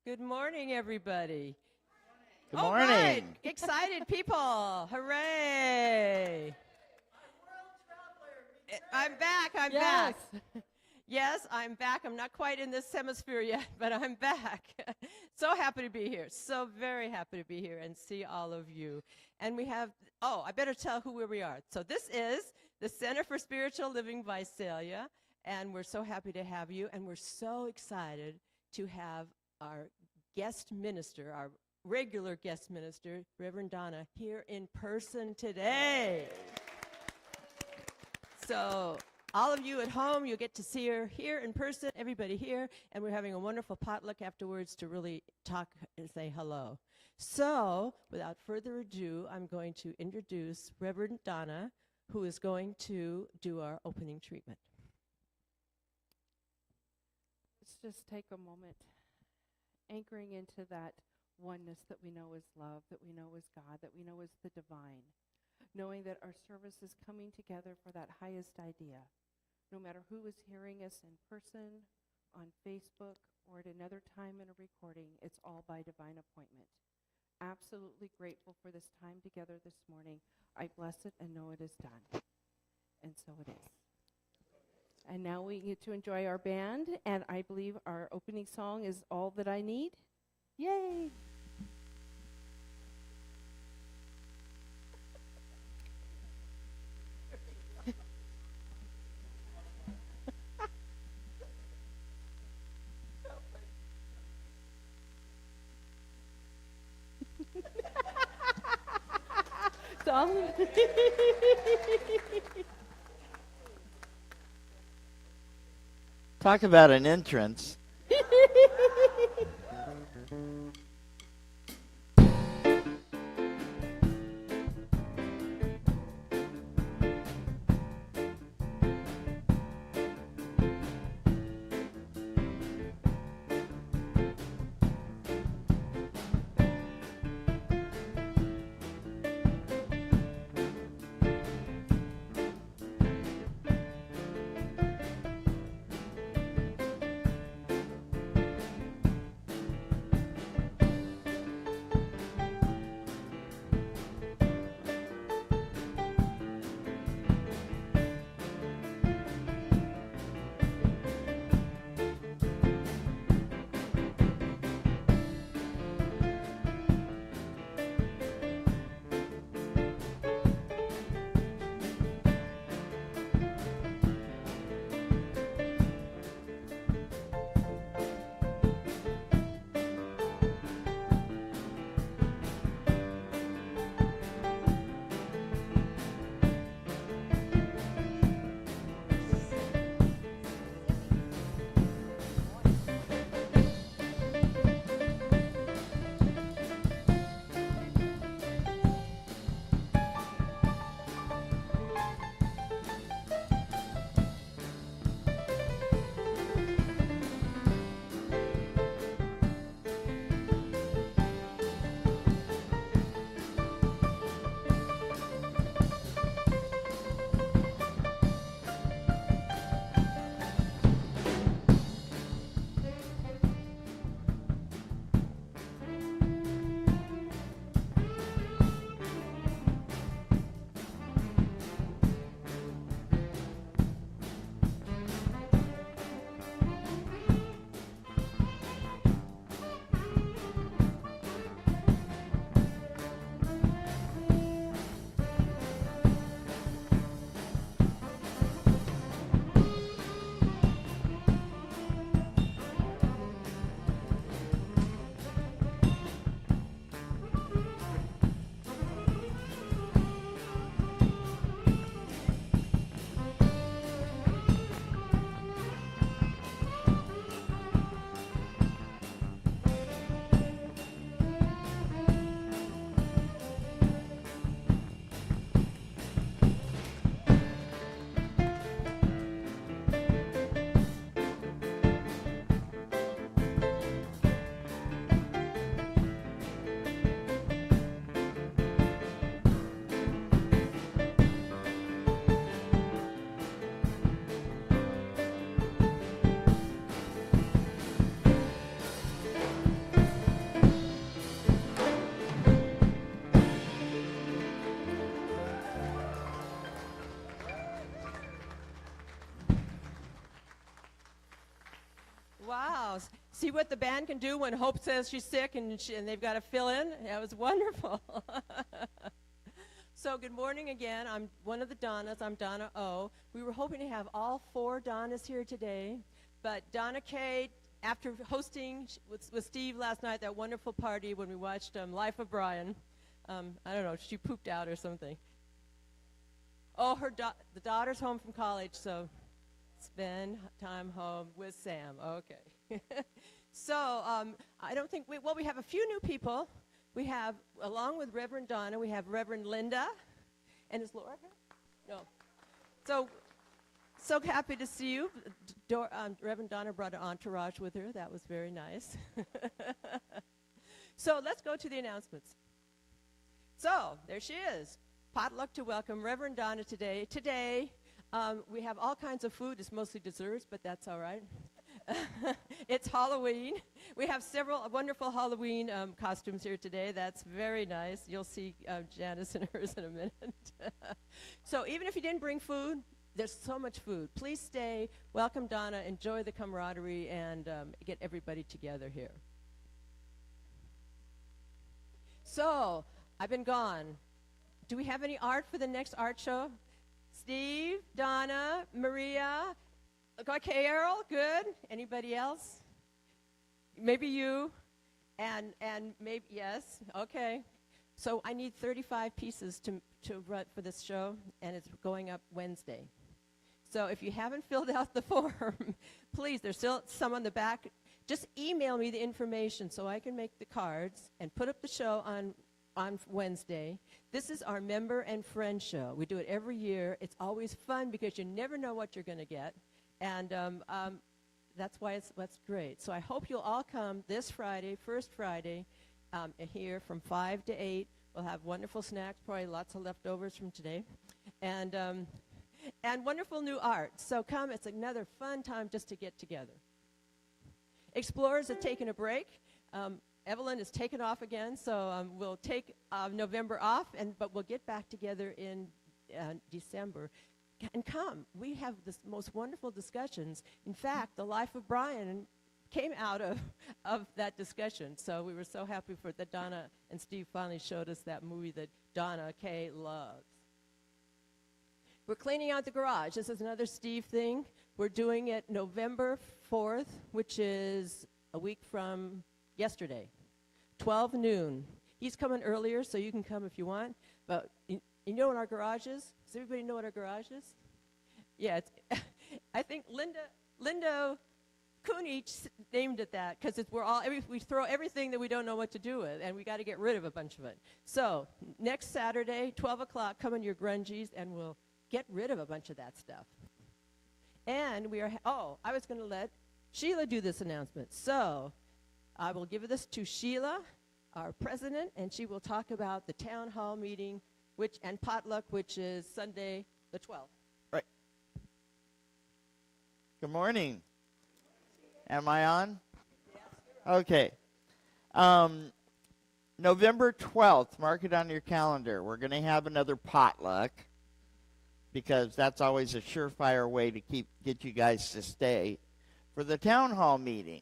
Good morning, everybody. Good morning. Right. Excited people. Hooray. I'm back. I'm back. Yes, I'm back. I'm not quite in this hemisphere yet, but I'm back. So happy to be here. So very happy to be here and see all of you. And we have, I better tell where we are. So this is the Center for Spiritual Living Visalia, and we're so happy to have you, and we're so excited to have our guest minister, our regular guest minister, Reverend Donna, here in person today. So all of you at home, you'll get to see her here in person, everybody here, and we're having a wonderful potluck afterwards to really talk and say hello. So without further ado, I'm going to introduce Reverend Donna, who is going to do our opening treatment. Let's just take a moment, anchoring into that oneness that we know is love, that we know is God, that we know is the divine, knowing that our service is coming together for that highest idea. No matter who is hearing us in person, on Facebook, or at another time in a recording, it's all by divine appointment. Absolutely grateful for this time together this morning. I bless it and know it is done. And so it is. And now we get to enjoy our band, and I believe our opening song is All That I Need. Yay! Talk about an entrance. what the band can do when Hope says she's sick and they've got to fill in? That was wonderful. So good morning again. I'm one of the Donnas. I'm Donna O. We were hoping to have all 4 Donnas here today, but Donna K., after hosting with Steve last night that wonderful party when we watched Life of Brian, I don't know, she pooped out or something. Oh, the daughter's home from college, so spend time home with Sam. Okay. So I don't think, we have a few new people. We have, along with Reverend Donna, we have Reverend Linda. And is Laura here? No. So happy to see you. Reverend Donna brought an entourage with her. That was very nice. So let's go to the announcements. So there she is. Potluck to welcome Reverend Donna today. Today, we have all kinds of food. It's mostly desserts, but that's all right. It's Halloween. We have several wonderful Halloween costumes here today. That's very nice. You'll see Janice and hers in a minute. So even if you didn't bring food, there's so much food. Please stay. Welcome, Donna. Enjoy the camaraderie and get everybody together here. So I've been gone. Do we have any art for the next art show? Steve, Donna, Maria, okay, Errol, good. Anybody else? Maybe you, and maybe, yes, okay. So I need 35 pieces to run for this show, and it's going up Wednesday. So if you haven't filled out the form, please, there's still some on the back. Just email me the information so I can make the cards and put up the show on Wednesday. This is our member and friend show. We do it every year. It's always fun because you never know what you're going to get. And that's why it's great. So I hope you'll all come this Friday, first Friday, here from 5 to 8. We'll have wonderful snacks, probably lots of leftovers from today, and wonderful new art. So come. It's another fun time just to get together. Explorers have taken a break. Evelyn is taken off again, so we'll take November off, but we'll get back together in December. And come. We have the most wonderful discussions. In fact, the Life of Brian came out of that discussion. So we were so happy that Donna and Steve finally showed us that movie that Donna K. loves. We're cleaning out the garage. This is another Steve thing. We're doing it November 4th, which is a week from yesterday, 12 noon. He's coming earlier, so you can come if you want. But you know what our garage is? Does everybody know what our garage is? Yeah, I think Linda Cooney named it that because we throw everything that we don't know what to do with, and we got to get rid of a bunch of it. So next Saturday, 12 o'clock, come in your grungies, and we'll get rid of a bunch of that stuff. And I was going to let Sheila do this announcement. So I will give this to Sheila, our president, and she will talk about the town hall meeting and potluck, which is Sunday the 12th. Right. Good morning. Am I on? Yes, you're on. Okay. November 12th, mark it on your calendar. We're going to have another potluck because that's always a surefire way to get you guys to stay for the town hall meeting.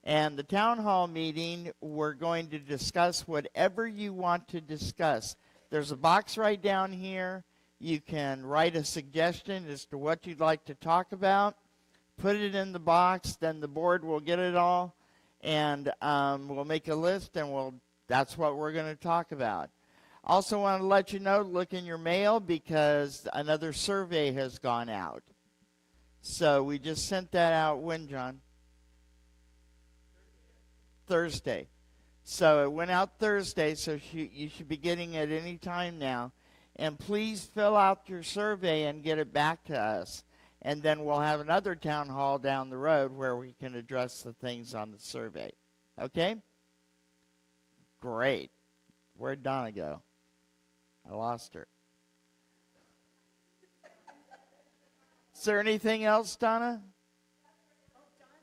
And the town hall meeting, we're going to discuss whatever you want to discuss. There's a box right down here. You can write a suggestion as to what you'd like to talk about. Put it in the box, then the board will get it all, and we'll make a list, and that's what we're going to talk about. Also want to let you know, look in your mail because another survey has gone out. So we just sent that out when, John? Thursday. So it went out Thursday, so you should be getting it any time now. And please fill out your survey and get it back to us. And then we'll have another town hall down the road where we can address the things on the survey. Okay? Great. Where'd Donna go? I lost her. Is there anything else, Donna?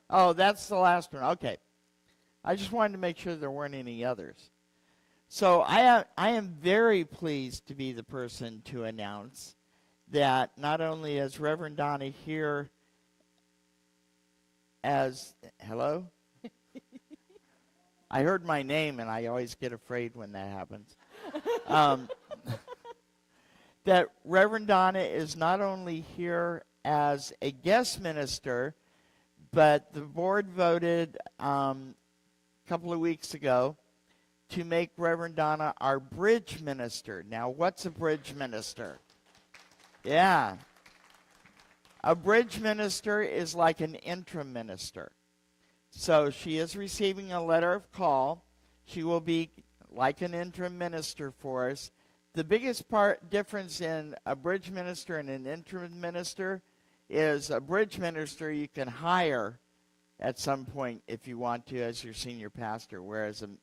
Oh, that's the last one. Okay. I just wanted to make sure there weren't any others. So I am very pleased to be the person to announce that not only is Reverend Donna here as, hello? I heard my name, and I always get afraid when that happens. Um, that Reverend Donna is not only here as a guest minister, but the board voted a couple of weeks ago to make Reverend Donna our bridge minister. Now, what's a bridge minister? Yeah. A bridge minister is like an interim minister. So she is receiving a letter of call. She will be like an interim minister for us. The biggest difference in a bridge minister and an interim minister is a bridge minister you can hire at some point if you want to as your senior pastor, whereas an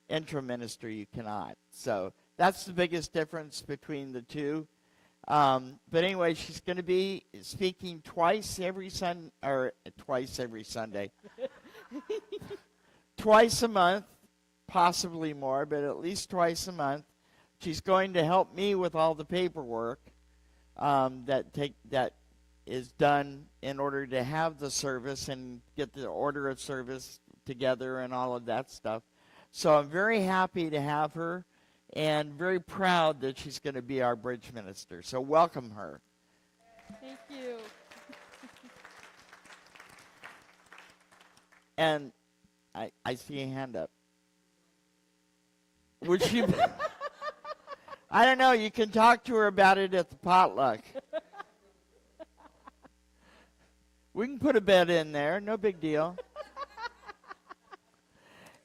interim minister you cannot. So that's the biggest difference between the two. But anyway, she's going to be speaking twice every Sunday, twice a month, possibly more, but at least twice a month. She's going to help me with all the paperwork that is done in order to have the service and get the order of service together and all of that stuff. So I'm very happy to have her and very proud that she's going to be our bridge minister. So welcome her. Thank you. And I see a hand up. Would she... I don't know. You can talk to her about it at the potluck. We can put a bed in there. No big deal.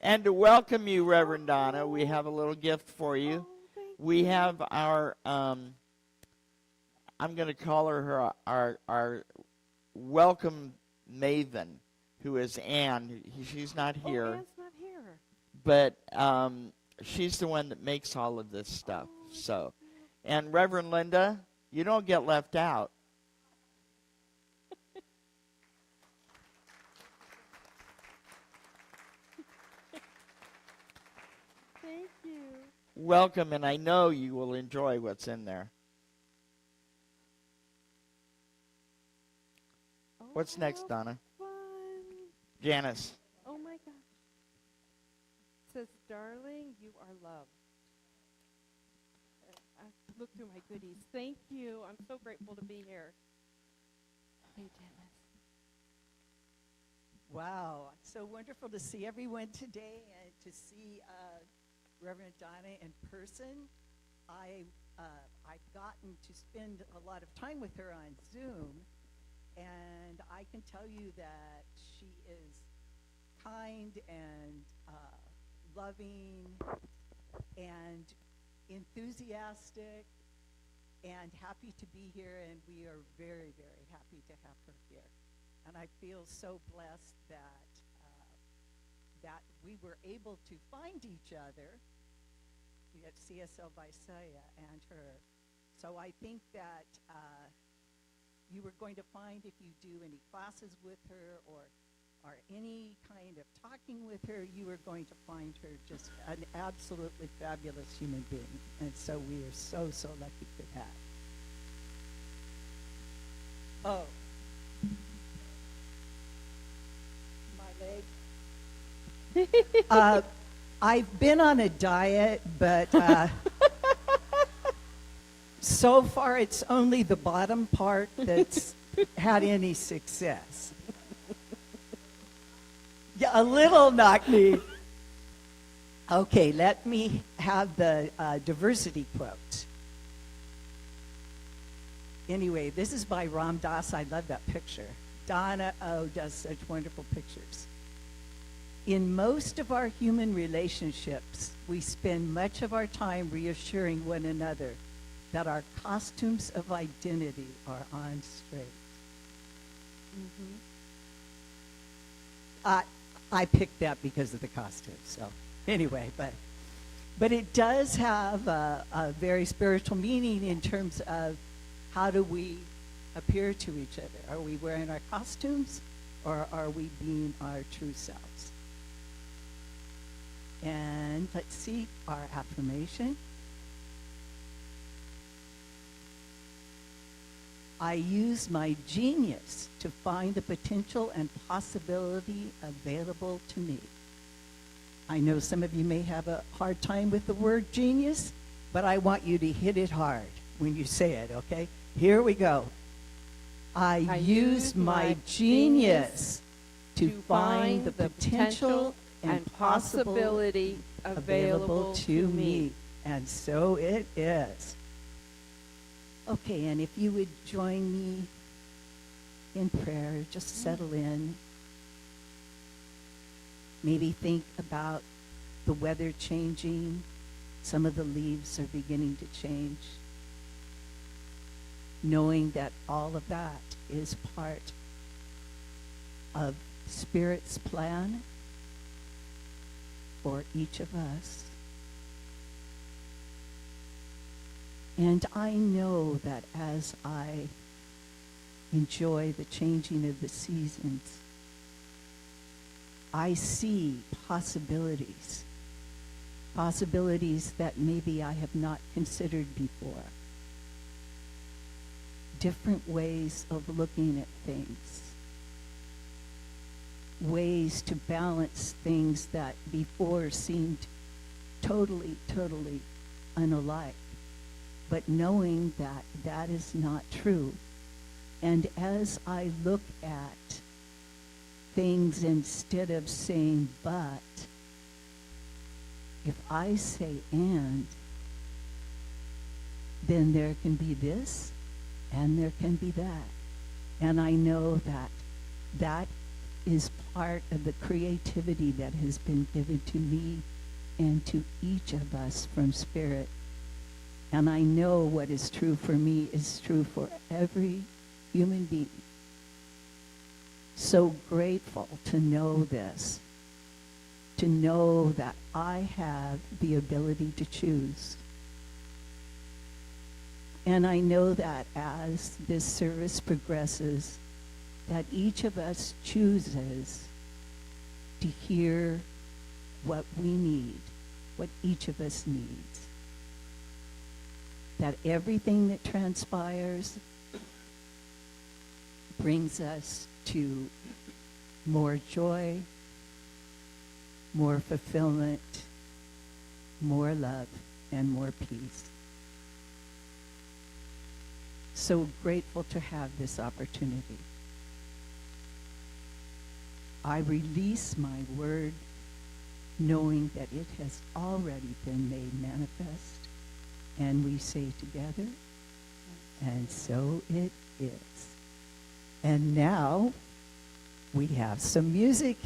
And to welcome you, Reverend Donna, we have a little gift for you. We have our, I'm going to call her our welcome maven, who is Ann. She's not here. Oh, Ann's not here. But she's the one that makes all of this stuff. So, and Reverend Linda, you don't get left out. Thank you. Welcome, and I know you will enjoy what's in there. Oh, What's next, how Donna? Fun. Janice. Oh my gosh. It says, darling, you are loved. I look through my goodies. Thank you. I'm so grateful to be here. Hey, Janice. Wow, so wonderful to see everyone today and to see Reverend Donna in person. I've gotten to spend a lot of time with her on Zoom, and I can tell you that she is kind and loving and enthusiastic and happy to be here, and we are very, very happy to have her here. And I feel so blessed that we were able to find each other at CSL Visalia and her. So I think that you were going to find, if you do any classes with her or any kind of talking with her, you are going to find her just an absolutely fabulous human being. And so we are so, so lucky for that. Oh. I've been on a diet, but so far it's only the bottom part that's had any success. Yeah, a little knock-me. Okay, let me have the diversity quote. Anyway, this is by Ram Dass. I love that picture. Donna does such wonderful pictures. In most of our human relationships, we spend much of our time reassuring one another that our costumes of identity are on straight. Mm-hmm. I picked that because of the costume, so anyway, but it does have a very spiritual meaning in terms of how do we appear to each other? Are we wearing our costumes, or are we being our true selves? And let's see, our affirmation. I use my genius to find the potential and possibility available to me. I know some of you may have a hard time with the word genius, but I want you to hit it hard when you say it, okay? Here we go. I used my genius to find the potential and possibility available to me. And so it is. Okay, and if you would join me in prayer, just settle in. Maybe think about the weather changing. Some of the leaves are beginning to change. Knowing that all of that is part of Spirit's plan for each of us. And I know that as I enjoy the changing of the seasons, I see possibilities that maybe I have not considered before. Different ways of looking at things. Ways to balance things that before seemed totally unalike. But knowing that that is not true. And as I look at things instead of saying but, if I say and, then there can be this and there can be that. And I know that that is part of the creativity that has been given to me and to each of us from Spirit. And I know what is true for me is true for every human being. So grateful to know this, to know that I have the ability to choose. And I know that as this service progresses, that each of us chooses to hear what we need, what each of us needs. That everything that transpires brings us to more joy, more fulfillment, more love, and more peace. So grateful to have this opportunity. I release my word knowing that it has already been made manifest. And we say together, and so it is. And now we have some music,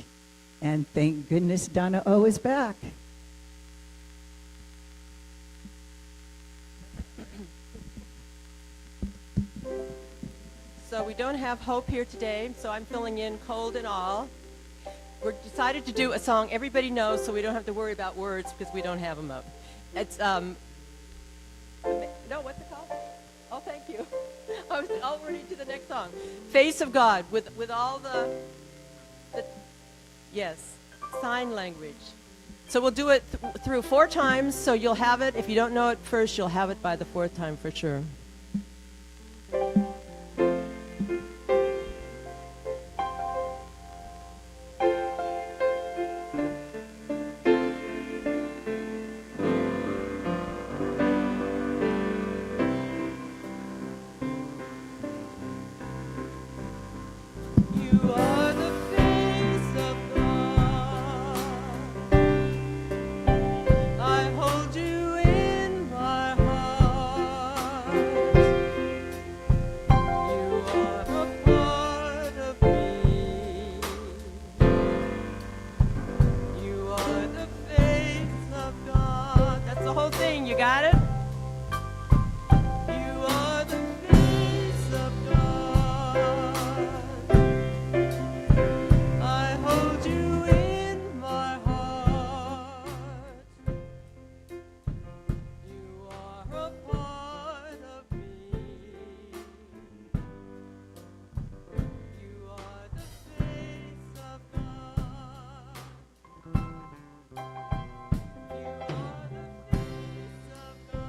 and thank goodness Donna O is back. So we don't have Hope here today, so I'm filling in cold and all. We decided to do a song everybody knows so we don't have to worry about words because we don't have them up. It's, no, what's it called? Oh, thank you. I was already to the next song. Face of God with all the yes, sign language. So we'll do it through 4 times, so you'll have it. If you don't know it first, you'll have it by the 4th time for sure. You got it? You are the face of God. I hold you in my heart. You are a part of me. You are the face of God. You are the face of God.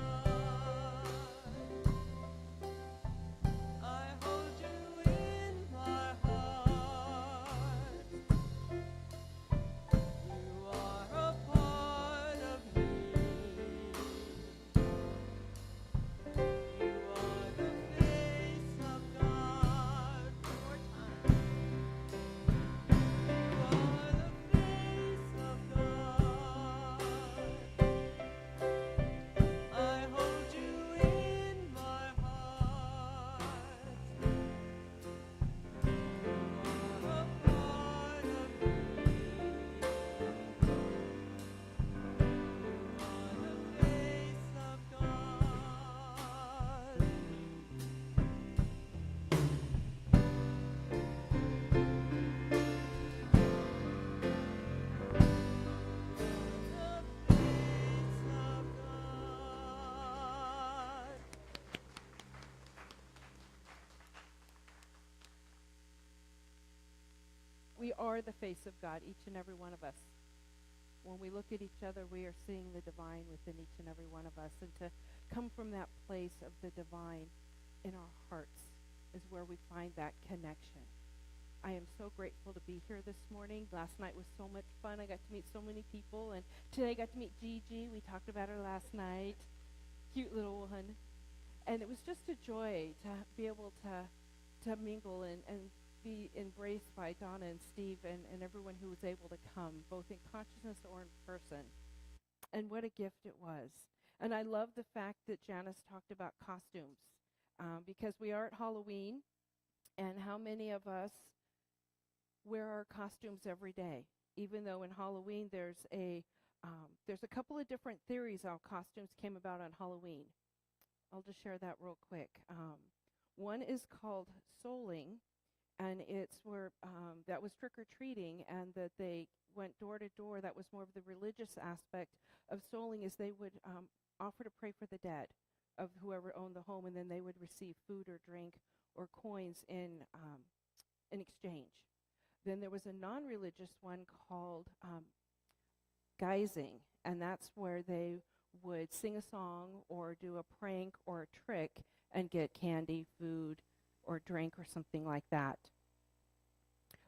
are the face of God, each and every one of us. When we look at each other, we are seeing the divine within each and every one of us. And to come from that place of the divine in our hearts is where we find that connection. I am so grateful to be here this morning. Last night was so much fun. I got to meet so many people. And today I got to meet Gigi. We talked about her last night. Cute little one. And it was just a joy to be able to mingle and be embraced by Donna and Steve and everyone who was able to come, both in consciousness or in person. And what a gift it was. And I love the fact that Janice talked about costumes, because we are at Halloween, and how many of us wear our costumes every day? Even though in Halloween there's a couple of different theories how costumes came about on Halloween. I'll just share that real quick. One is called souling, and it's where that was trick-or-treating, and that they went door to door. That was more of the religious aspect of souling, is they would offer to pray for the dead of whoever owned the home, and then they would receive food or drink or coins in exchange. Then there was a non-religious one called guising, and that's where they would sing a song or do a prank or a trick and get candy, food, or drink or something like that.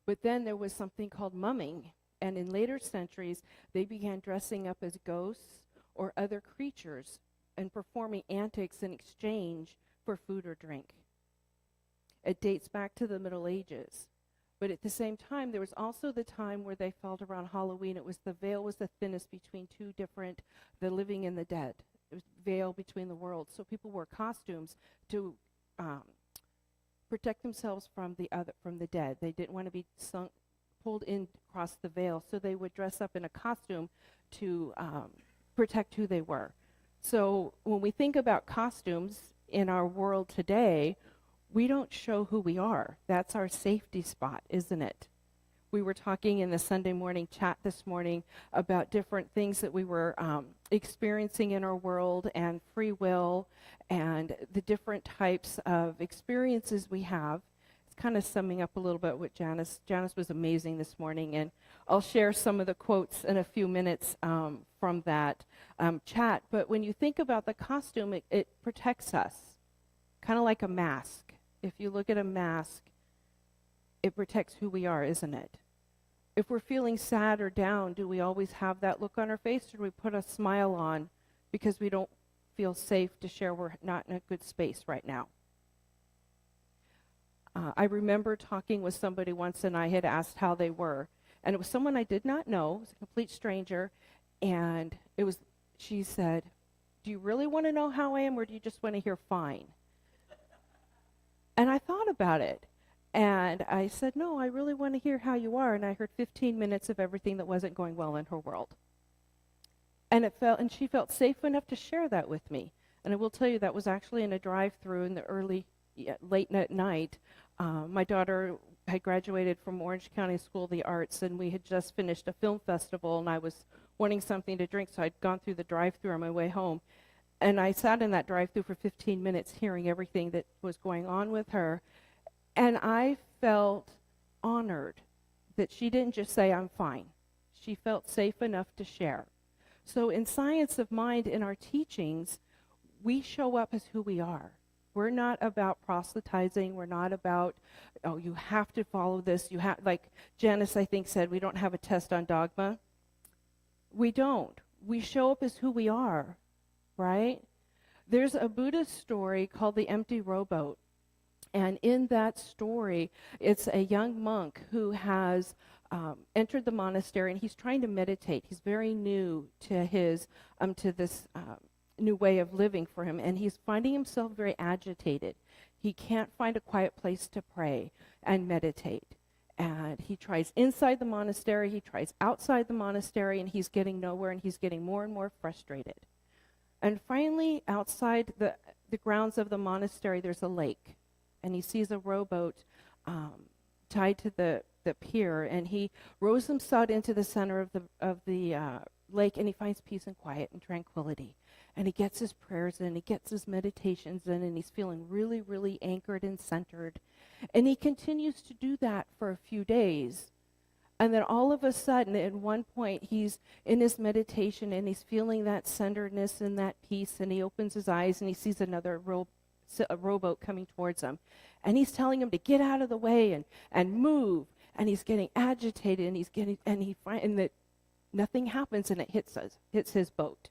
But then there was something called mumming, and in later centuries they began dressing up as ghosts or other creatures and performing antics in exchange for food or drink. It dates back to the Middle Ages. But at the same time, there was also the time where they felt around Halloween, it was the veil was the thinnest between the living and the dead. It was veil between the worlds. So people wore costumes to protect themselves from the dead. They didn't want to be pulled in across the veil, so they would dress up in a costume to protect who they were. So when we think about costumes in our world today, we don't show who we are. That's our safety spot, isn't it? We were talking in the Sunday morning chat this morning about different things that we were experiencing in our world, and free will, and the different types of experiences we have. It's kind of summing up a little bit what Janice was amazing this morning, and I'll share some of the quotes in a few minutes from that chat. But when you think about the costume, it protects us, kind of like a mask. If you look at a mask, it protects who we are, isn't it? If we're feeling sad or down, do we always have that look on our face, or do we put a smile on because we don't feel safe to share we're not in a good space right now? I remember talking with somebody once, and I had asked how they were. And it was someone I did not know. It was a complete stranger. And she said, "Do you really want to know how I am, or do you just want to hear fine?" And I thought about it, and I said, "No, I really want to hear how you are." And I heard 15 minutes of everything that wasn't going well in her world. And she felt safe enough to share that with me. And I will tell you, that was actually in a drive-through in the late at night. My daughter had graduated from Orange County School of the Arts, and we had just finished a film festival, and I was wanting something to drink, so I'd gone through the drive-through on my way home. And I sat in that drive-through for 15 minutes hearing everything that was going on with her. And I felt honored that she didn't just say, "I'm fine." She felt safe enough to share. So in Science of Mind, in our teachings, we show up as who we are. We're not about proselytizing. We're not about, oh, you have to follow this. Like Janice, I think, said, we don't have a test on dogma. We don't. We show up as who we are. Right? There's a Buddhist story called The Empty Rowboat. And in that story, it's a young monk who has entered the monastery, and he's trying to meditate. He's very new to this new way of living for him, and he's finding himself very agitated. He can't find a quiet place to pray and meditate. And he tries inside the monastery, he tries outside the monastery, and he's getting nowhere, and he's getting more and more frustrated. And finally, outside the grounds of the monastery, there's a lake. And he sees a rowboat tied to the pier. And he rows himself into the center of the lake, and he finds peace and quiet and tranquility. And he gets his prayers in, he gets his meditations in, and he's feeling really, really anchored and centered. And he continues to do that for a few days. And then all of a sudden, at one point, he's in his meditation and he's feeling that centeredness and that peace, and he opens his eyes and he sees another rowboat coming towards him. And he's telling him to get out of the way and move. And he's getting agitated, and that nothing happens, and it hits his boat.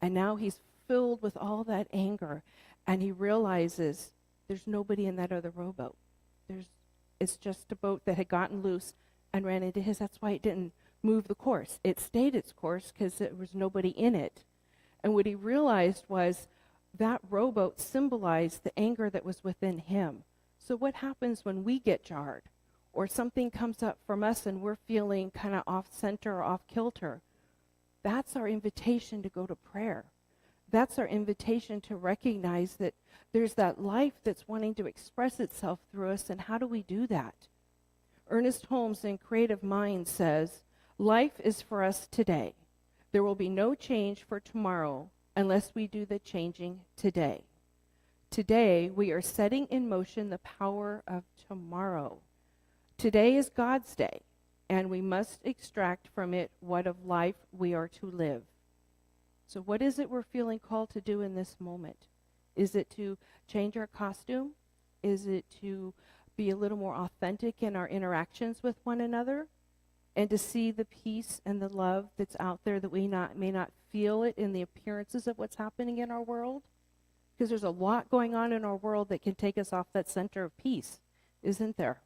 And now he's filled with all that anger, and he realizes there's nobody in that other rowboat. It's just a boat that had gotten loose and ran into his. That's why it didn't move the course. It stayed its course because there was nobody in it. And what he realized was that rowboat symbolized the anger that was within him. So what happens when we get jarred or something comes up from us and we're feeling kind of off center or off kilter? That's our invitation to go to prayer. That's our invitation to recognize that there's that life that's wanting to express itself through us, and how do we do that? Ernest Holmes in Creative Minds says, life is for us today. There will be no change for tomorrow unless we do the changing today. Today, we are setting in motion the power of tomorrow. Today is God's day, and we must extract from it what of life we are to live. So what is it we're feeling called to do in this moment? Is it to change our costume? Is it to be a little more authentic in our interactions with one another, and to see the peace and the love that's out there that we may not feel it in the appearances of what's happening in our world? Because there's a lot going on in our world that can take us off that center of peace, isn't there?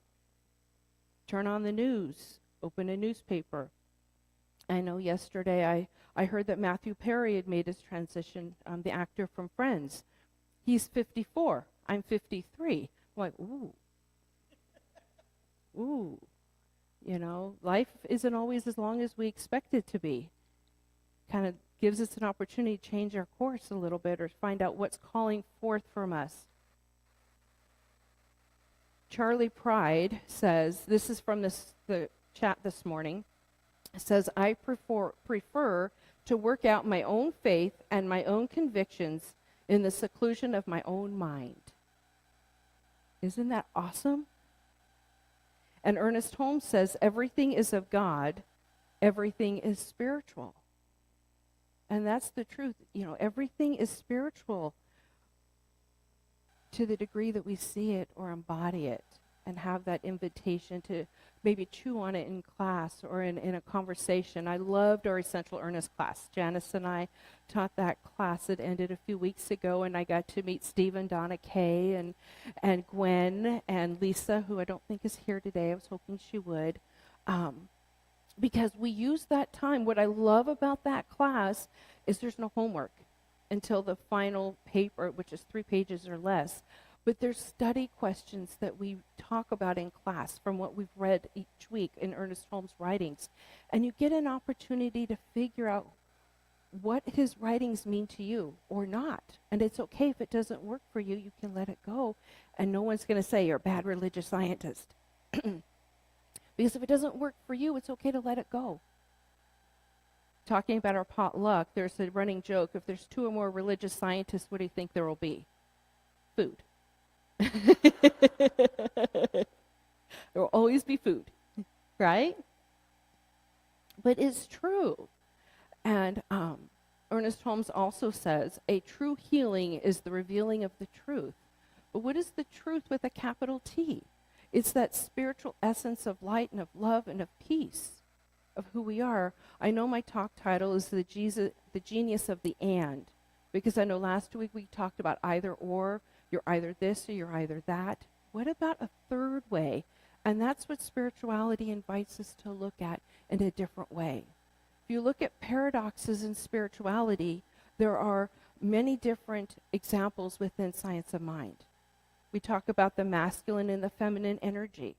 Turn on the news, open a newspaper. I know yesterday I heard that Matthew Perry had made his transition, the actor from Friends. He's 54. I'm 53. I'm like, ooh. Ooh, life isn't always as long as we expect it to be. Kind of gives us an opportunity to change our course a little bit or find out what's calling forth from us. Charlie Pride says, this is from the chat this morning, says, I prefer to work out my own faith and my own convictions in the seclusion of my own mind. Isn't that awesome? And Ernest Holmes says, everything is of God, everything is spiritual. And that's the truth. Everything is spiritual to the degree that we see it or embody it and have that invitation to maybe chew on it in class or in a conversation. I loved our Essential Earnest class. Janice and I taught that class. It ended a few weeks ago, and I got to meet Steve and Donna Kay and Gwen and Lisa, who I don't think is here today. I was hoping she would. Because we use that time. What I love about that class is there's no homework until the final paper, which is 3 pages or less. But there's study questions that we talk about in class from what we've read each week in Ernest Holmes' writings. And you get an opportunity to figure out what his writings mean to you or not. And it's okay if it doesn't work for you. You can let it go. And no one's going to say you're a bad religious scientist. Because if it doesn't work for you, it's okay to let it go. Talking about our potluck, there's a running joke. If there's 2 or more religious scientists, what do you think there will be? Food. There will always be food, right? But it's true. And Ernest Holmes also says, a true healing is the revealing of the truth. But what is the truth with a capital T? It's that spiritual essence of light and of love and of peace of who we are. I know my talk title is the genius of the and, because I know last week we talked about either or. You're either this or you're either that. What about a third way? And that's what spirituality invites us to look at in a different way. If you look at paradoxes in spirituality, there are many different examples within science of mind. We talk about the masculine and the feminine energy,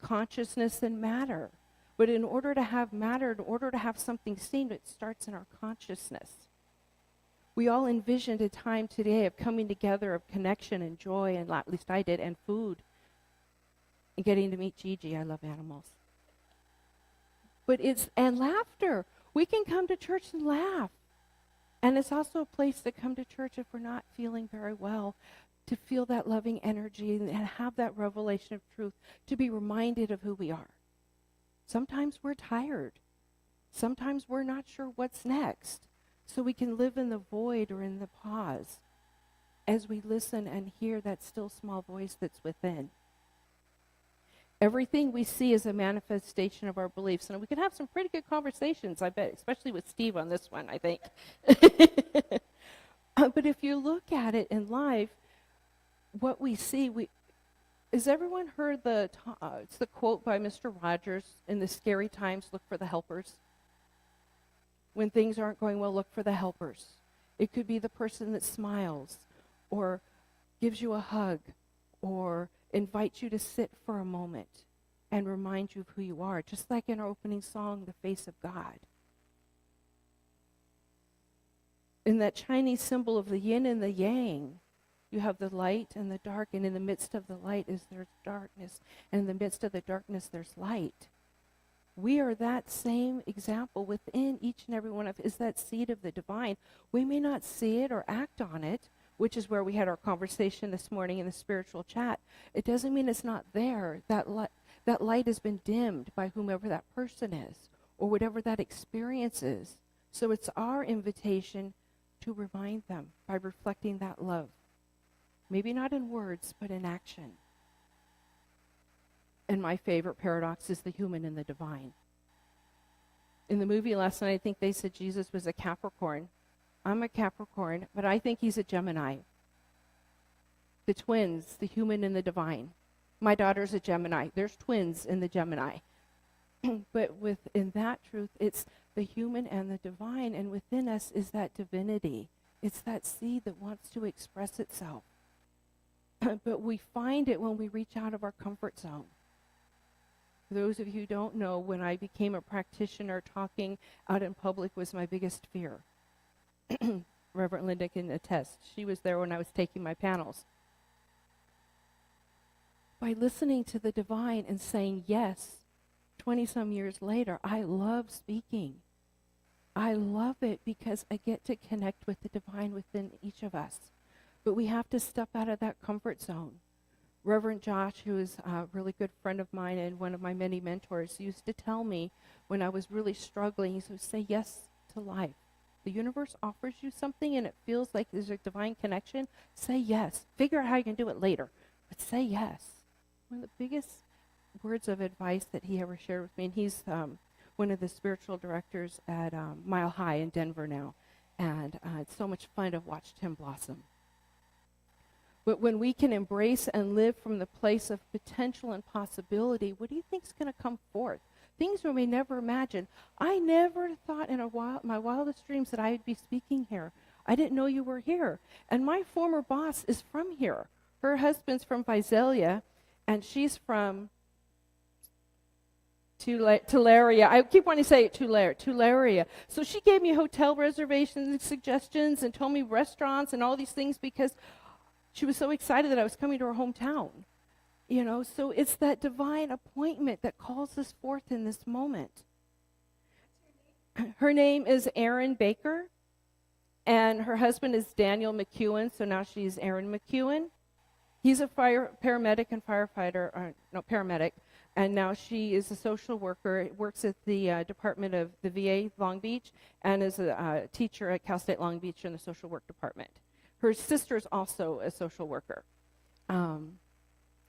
consciousness and matter. But in order to have matter, in order to have something seen, it starts in our consciousness. We all envisioned a time today of coming together, of connection and joy, and at least I did, and food, and getting to meet Gigi. I love animals. And laughter. We can come to church and laugh. And it's also a place to come to church if we're not feeling very well, to feel that loving energy and have that revelation of truth, to be reminded of who we are. Sometimes we're tired. Sometimes we're not sure what's next. So we can live in the void or in the pause as we listen and hear that still small voice that's within. Everything we see is a manifestation of our beliefs. And we can have some pretty good conversations, I bet, especially with Steve on this one, I think. But if you look at it in life, what we see, has everyone heard it's the quote by Mr. Rogers, in the scary times, look for the helpers? When things aren't going well, look for the helpers. It could be the person that smiles or gives you a hug or invites you to sit for a moment and remind you of who you are, just like in our opening song, The Face of God. In that Chinese symbol of the yin and the yang, you have the light and the dark, and in the midst of the light there's darkness, and in the midst of the darkness there's light. We are that same example within each and every one of us, is that seed of the divine. We may not see it or act on it, which is where we had our conversation this morning in the spiritual chat. It doesn't mean it's not there. That light has been dimmed by whomever that person is or whatever that experience is. So it's our invitation to remind them by reflecting that love. Maybe not in words, but in action. And my favorite paradox is the human and the divine. In the movie last night, I think they said Jesus was a Capricorn. I'm a Capricorn, but I think he's a Gemini. The twins, the human and the divine. My daughter's a Gemini. There's twins in the Gemini. But within that truth, it's the human and the divine, and within us is that divinity. It's that seed that wants to express itself. But we find it when we reach out of our comfort zone. For those of you who don't know, when I became a practitioner, talking out in public was my biggest fear. Reverend Linda can attest. She was there when I was taking my panels. By listening to the divine and saying yes, 20-some years later, I love speaking. I love it because I get to connect with the divine within each of us. But we have to step out of that comfort zone. Reverend Josh, who is a really good friend of mine and one of my many mentors, used to tell me when I was really struggling, he would say yes to life. The universe offers you something and it feels like there's a divine connection, say yes. Figure out how you can do it later, but say yes. One of the biggest words of advice that he ever shared with me, and he's one of the spiritual directors at Mile High in Denver now, and it's so much fun to watch him blossom. But when we can embrace and live from the place of potential and possibility, what do you think is going to come forth? Things we may never imagine. I never thought in my wildest dreams that I would be speaking here. I didn't know you were here. And my former boss is from here. Her husband's from Visalia, and she's from Tularia. I keep wanting to say Tularia. So she gave me hotel reservations and suggestions and told me restaurants and all these things because she was so excited that I was coming to her hometown. You know, so it's that divine appointment that calls us forth in this moment. Her name is Erin Baker, and her husband is Daniel McEwen, so now she's Erin McEwen. He's a paramedic and paramedic, and now she is a social worker, works at the Department of the VA Long Beach, and is a teacher at Cal State Long Beach in the social work department. Her sister's also a social worker.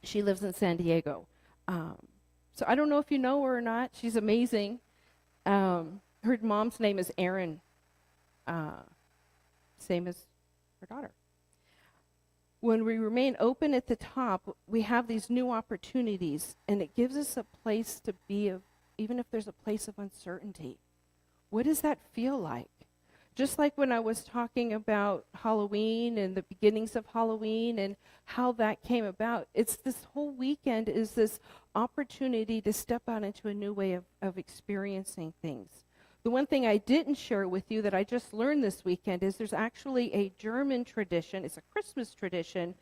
She lives in San Diego. So I don't know if you know her or not. She's amazing. Her mom's name is Erin, same as her daughter. When we remain open at the top, we have these new opportunities, and it gives us a place to be, even if there's a place of uncertainty. What does that feel like? Just like when I was talking about Halloween and the beginnings of Halloween and how that came about, it's this whole weekend is this opportunity to step out into a new way of experiencing things. The one thing I didn't share with you that I just learned this weekend is there's actually a German tradition, it's a Christmas tradition,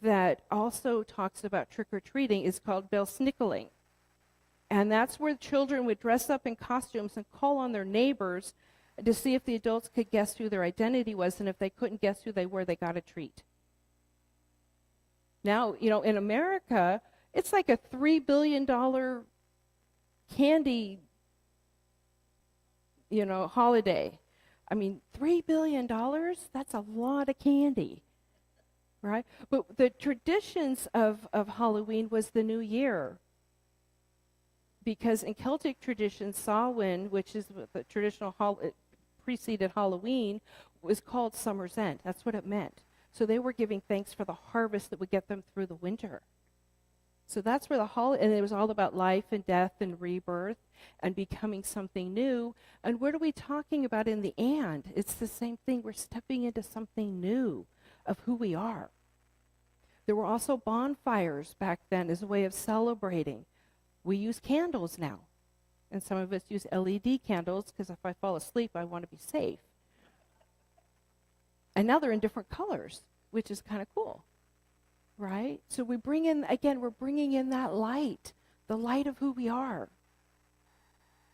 that also talks about trick-or-treating. It's called Belsnickeling. And that's where children would dress up in costumes and call on their neighbors to see if the adults could guess who their identity was, and if they couldn't guess who they were, they got a treat. Now, you know, in America, it's like a $3 billion candy, holiday. I mean, $3 billion, that's a lot of candy, right? But the traditions of Halloween was the new year. Because in Celtic tradition, Samhain, which is the traditional preceded Halloween, was called Summer's End. That's what it meant. So they were giving thanks for the harvest that would get them through the winter. So that's where and it was all about life and death and rebirth and becoming something new. And what are we talking about in the and? It's the same thing. We're stepping into something new of who we are. There were also bonfires back then as a way of celebrating. We use candles now. And some of us use LED candles because if I fall asleep, I want to be safe. And now they're in different colors, which is kind of cool. Right? So we're bringing in that light, the light of who we are.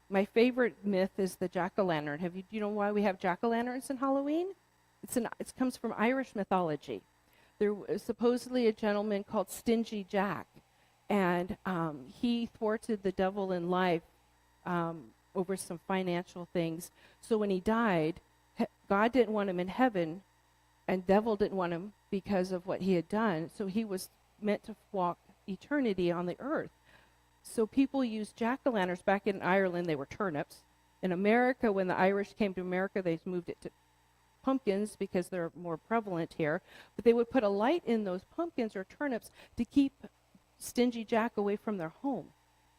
My favorite myth is the jack-o'-lantern. Do you know why we have jack-o'-lanterns in Halloween? It comes from Irish mythology. There was supposedly a gentleman called Stingy Jack, and he thwarted the devil in life over some financial things. So when he died, God didn't want him in heaven, and devil didn't want him because of what he had done. So he was meant to walk eternity on the earth. So people used jack-o'-lanterns. Back in Ireland, they were turnips. In America, when the Irish came to America, they moved it to pumpkins because they're more prevalent here. But they would put a light in those pumpkins or turnips to keep Stingy Jack away from their home.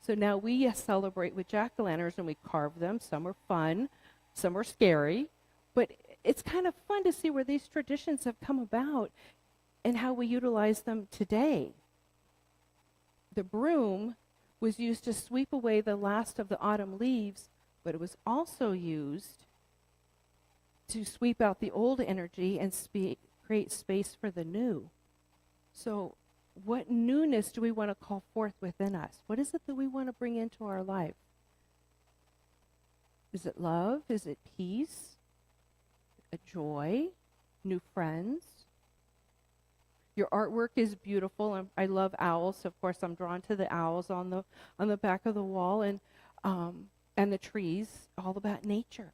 So now we celebrate with jack-o'-lanterns and we carve them. Some are fun, some are scary. But it's kind of fun to see where these traditions have come about and how we utilize them today. The broom was used to sweep away the last of the autumn leaves, but it was also used to sweep out the old energy and create space for the new. So what newness do we want to call forth within us? What is it that we want to bring into our life? Is it love? Is it peace? A joy? New friends? Your artwork is beautiful. I love owls. So of course, I'm drawn to the owls on the back of the wall and the trees. All about nature.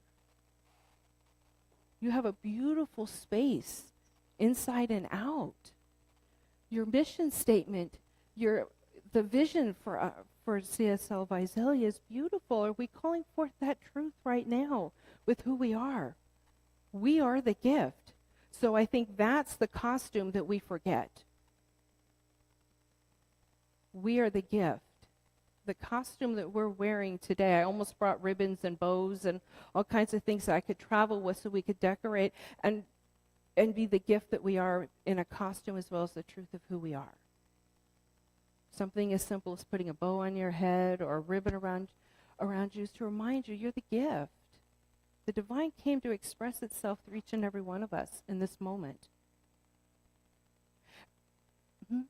You have a beautiful space, inside and out. Your mission statement, the vision for CSL Visalia is beautiful. Are we calling forth that truth right now with who we are? We are the gift. So I think that's the costume that we forget. We are the gift. The costume that we're wearing today, I almost brought ribbons and bows and all kinds of things that I could travel with so we could decorate and be the gift that we are in a costume as well as the truth of who we are. Something as simple as putting a bow on your head or a ribbon around you is to remind you you're the gift. The divine came to express itself through each and every one of us in this moment. Mm-hmm.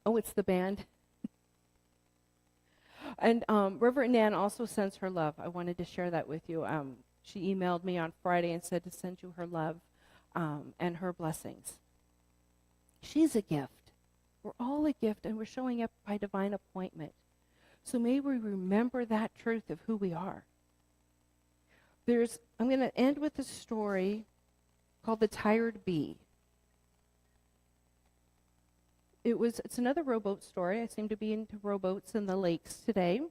Oh, it's the band. And Reverend Nan also sends her love. I wanted to share that with you. She emailed me on Friday and said to send you her love and her blessings. She's a gift. We're all a gift, and we're showing up by divine appointment. So may we remember that truth of who we are. I'm going to end with a story called The Tired Bee. It's another rowboat story. I seem to be into rowboats in the lakes today.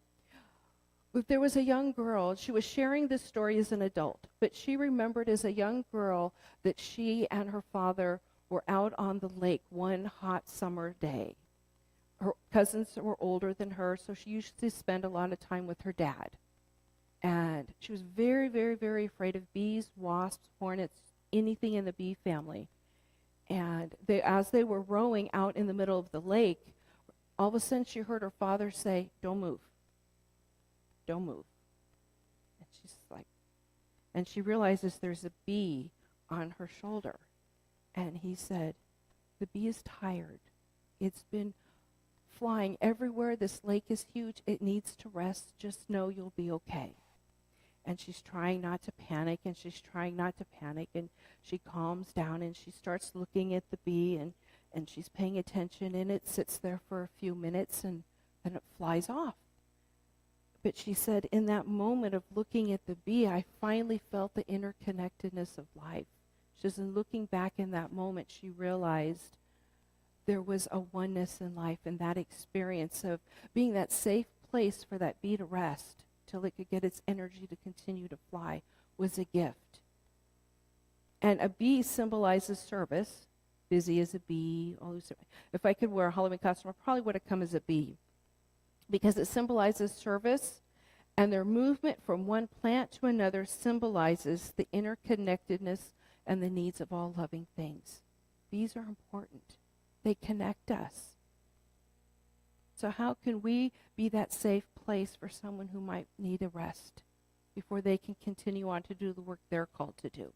But there was a young girl. She was sharing this story as an adult, but she remembered as a young girl that she and her father were out on the lake one hot summer day. Her cousins were older than her, so she used to spend a lot of time with her dad. And she was very, very, very afraid of bees, wasps, hornets, anything in the bee family. And as they were rowing out in the middle of the lake, all of a sudden she heard her father say, "Don't move. Don't move." And she's like, and she realizes there's a bee on her shoulder. And he said, "The bee is tired. It's been flying everywhere. This lake is huge. It needs to rest. Just know you'll be okay." And she's trying not to panic, and she's trying not to panic, and she calms down, and she starts looking at the bee, and she's paying attention, and it sits there for a few minutes, and then it flies off. But she said, in that moment of looking at the bee, I finally felt the interconnectedness of life. She says, in looking back in that moment, she realized there was a oneness in life, and that experience of being that safe place for that bee to rest till it could get its energy to continue to fly was a gift. And a bee symbolizes service. Busy as a bee. If I could wear a Halloween costume, I probably would have come as a bee, because it symbolizes service, and their movement from one plant to another symbolizes the interconnectedness and the needs of all living things. Bees are important. They connect us. So how can we be that safe place for someone who might need a rest before they can continue on to do the work they're called to do?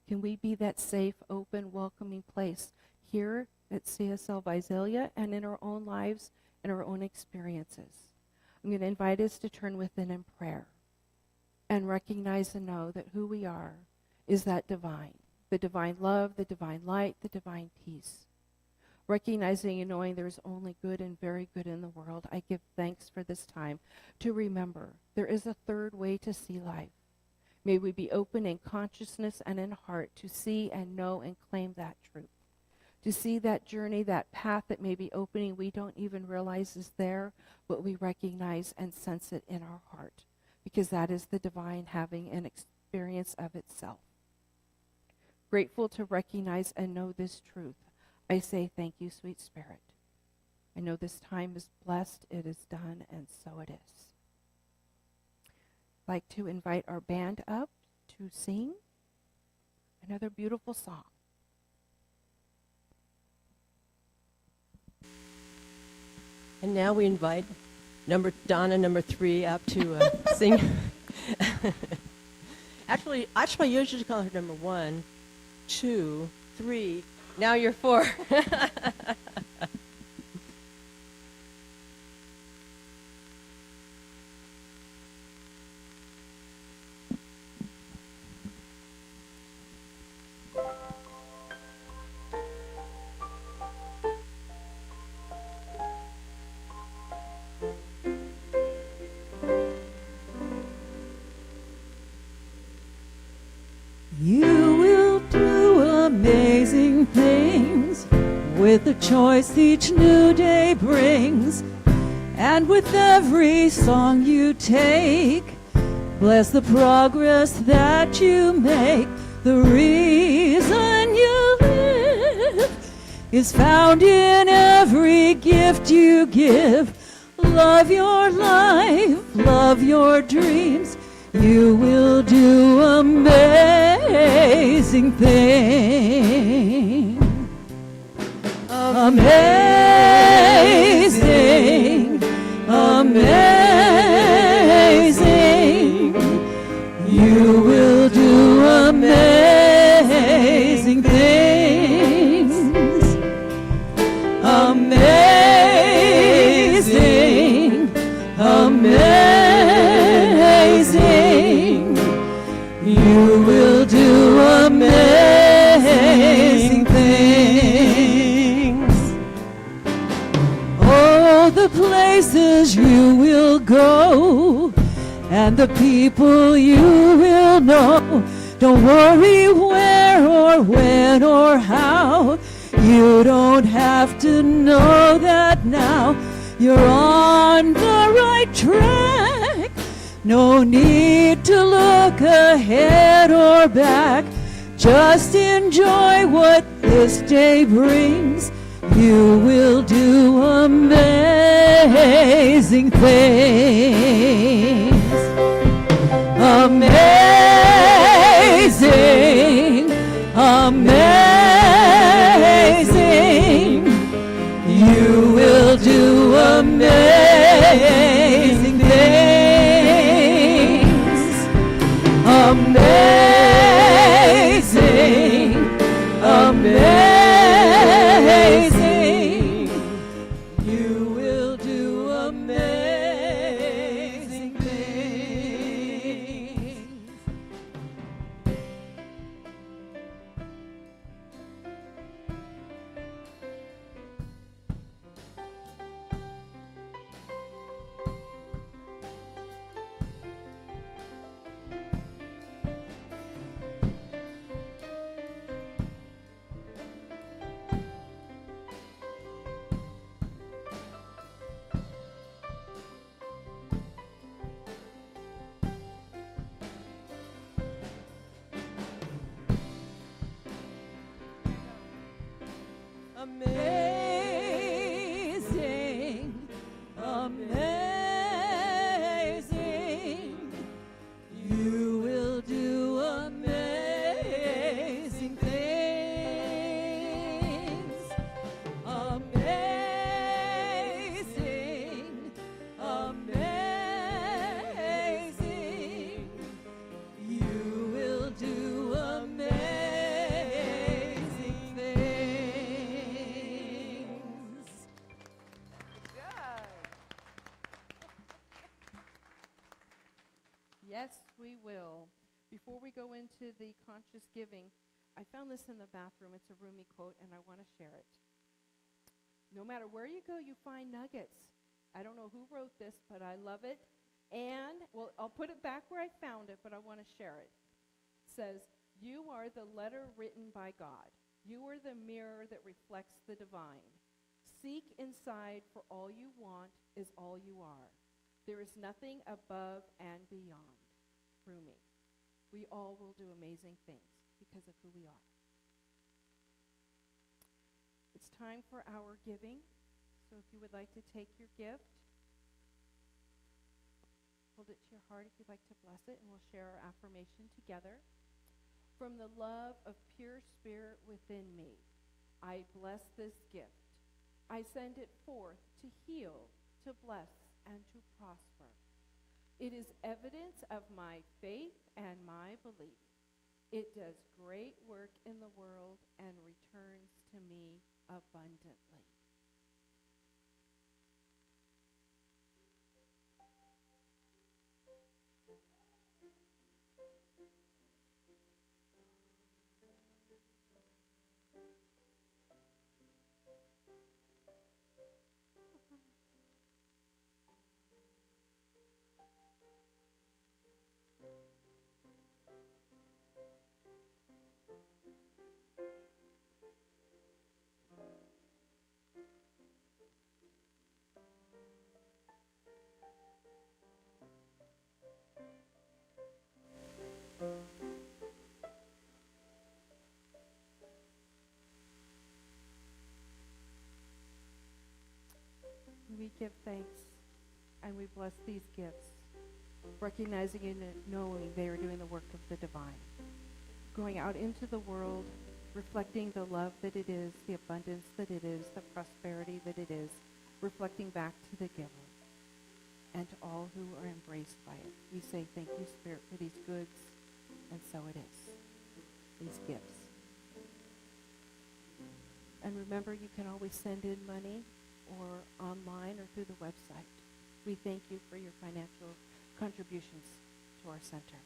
Can we be that safe, open, welcoming place here at CSL Visalia and in our own lives and our own experiences? I'm going to invite us to turn within in prayer and recognize and know that who we are is that divine, the divine love, the divine light, the divine peace. Recognizing and knowing there's only good and very good in the world, I give thanks for this time to remember there is a third way to see life. May we be open in consciousness and in heart to see and know and claim that truth. To see that journey, that path that may be opening we don't even realize is there, but we recognize and sense it in our heart, because that is the divine having an experience of itself. Grateful to recognize and know this truth, I say thank you, sweet Spirit. I know this time is blessed, it is done, and so it is. I'd like to invite our band up to sing another beautiful song. And now we invite Donna, number 3, up to sing. Actually, I usually call her number 1, 2, 3. Now you're 4. You will do amazing things with the choice each new day brings, and with every song you take, bless the progress that you make. The reason you live is found in every gift you give. Love your life, love your dreams. You will do amazing things. Amazing, amazing. You will do amazing things. Amazing, amazing. You will do amazing things. Oh, the places you will go and the people you will know. Don't worry where or when or how. You don't have to know that now. You're on the right track. No need to look ahead or back. Just enjoy what this day brings. You will do amazing things. Amazing, amazing. You will do amazing things. Amazing, amazing. You will do amazing things. Before we go into the conscious giving, I found this in the bathroom. It's a Rumi quote, and I want to share it. No matter where you go, you find nuggets. I don't know who wrote this, but I love it. And, well, I'll put it back where I found it, but I want to share it. It says, you are the letter written by God. You are the mirror that reflects the divine. Seek inside, for all you want is all you are. There is nothing above and beyond. Rumi. We all will do amazing things because of who we are. It's time for our giving. So if you would like to take your gift, hold it to your heart if you'd like to bless it, and we'll share our affirmation together. From the love of pure spirit within me, I bless this gift. I send it forth to heal, to bless, and to prosper. It is evidence of my faith and my belief. It does great work in the world and returns to me abundantly. We give thanks and we bless these gifts, recognizing and knowing they are doing the work of the divine, going out into the world, reflecting the love that it is, the abundance that it is, the prosperity that it is, reflecting back to the giver and to all who are embraced by it. We say thank you, Spirit, for these goods, and so it is, these gifts. And remember, you can always send in money or online or through the website. We thank you for your financial contributions to our center.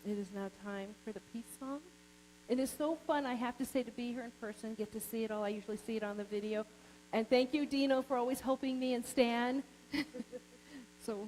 It is now time for the peace song. It is so fun, I have to say, to be here in person, get to see it all. I usually see it on the video. And thank you, Dino, for always helping me and Stan. So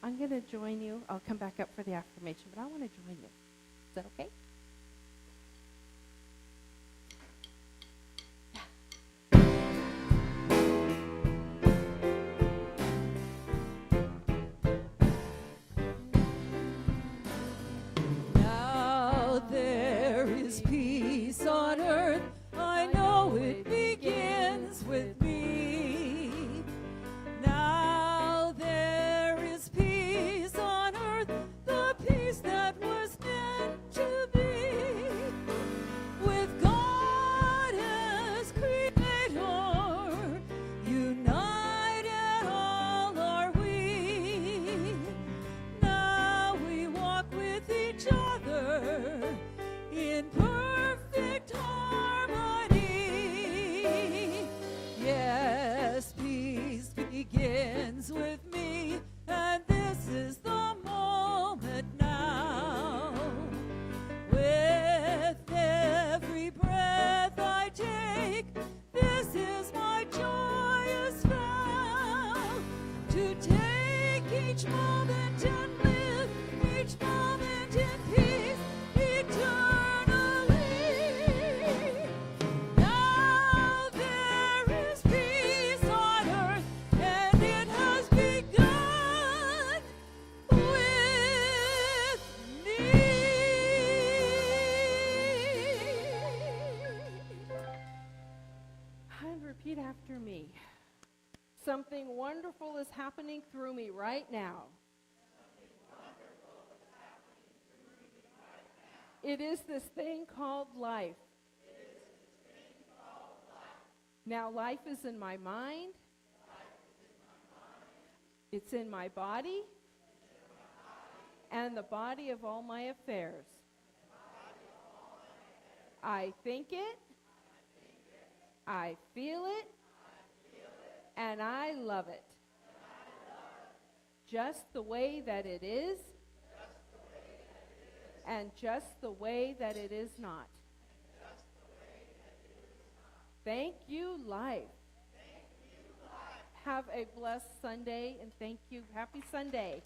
I'm going to join you. I'll come back up for the affirmation, but I want to join you. Is that okay? Now there is peace on earth. I know it begins with me. Now there is peace on earth, the peace that was meant to be. With God as creator, united all are we. Now we walk with each other in perfect harmony. Yes, peace begins with me, and this is the moment now. With every breath I take, this is my joyous vow, to take each moment and live each moment in peace eternally. Now there is peace on earth, and it has begun with me. And repeat after me. Something wonderful is happening through me right now. It is this thing called life. Now life is in my mind. It's in my body. and the body of all my affairs. I think it, I feel it, and I love it. Just the way that it is, and just the way that it is not. Thank you, life. Have a blessed Sunday, and thank you. Happy Sunday.